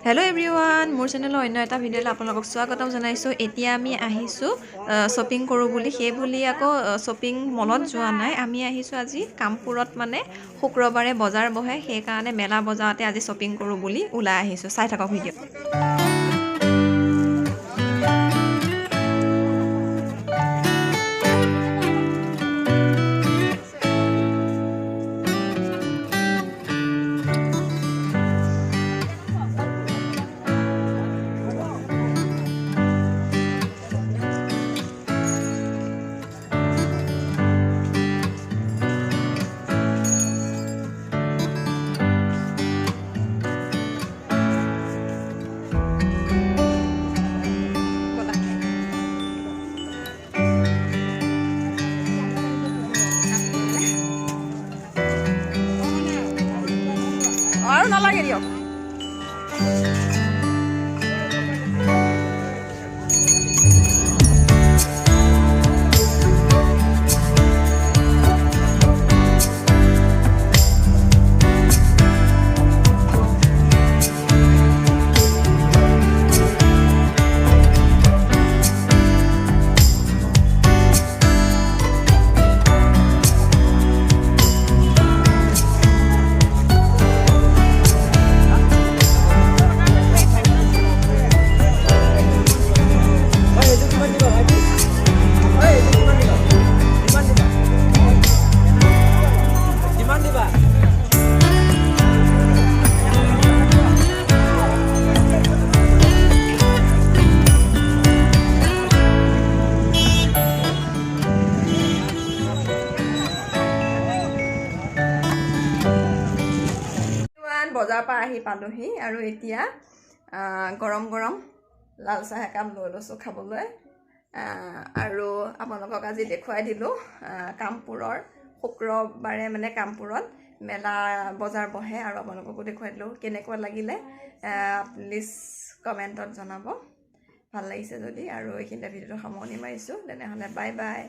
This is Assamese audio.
हेलो एवरीवन मोर चेनेলৰ অন্য এটা ভিডিঅ'লৈ আপোনালোকক স্বাগতম জনাইছো। এতিয়া আমি আহিছো শপিং কৰো বুলি সেই বুলি আকৌ শপিং মলত যোৱা নাই। আমি আহিছো আজি কামপুৰত মানে শুক্ৰবাৰে বজাৰ বহে সেই কাৰণে মেলা বজাৰতে আজি শপিং কৰো বুলি ওলাই আহিছো। চাই থাকক ভিডিঅ'। আৰু নালাগে দিয়ক। বজাৰ পৰা আহি পালোহি আৰু এতিয়া গৰম গৰম লাল চাহ একাপ লৈ লৈছোঁ খাবলৈ। আৰু আপোনালোকক আজি দেখুৱাই দিলোঁ কামপুৰৰ শুক্ৰবাৰে মানে কামপুৰত মেলা বজাৰ বহে আৰু আপোনালোককো দেখুৱাই দিলোঁ। কেনেকুৱা লাগিলে প্লিজ কমেণ্টত জনাব ভাল লাগিছে যদি। আৰু এইখিনিতে ভিডিঅ'টো সামৰণি মাৰিছোঁ। তেনেহ'লে বাই বাই।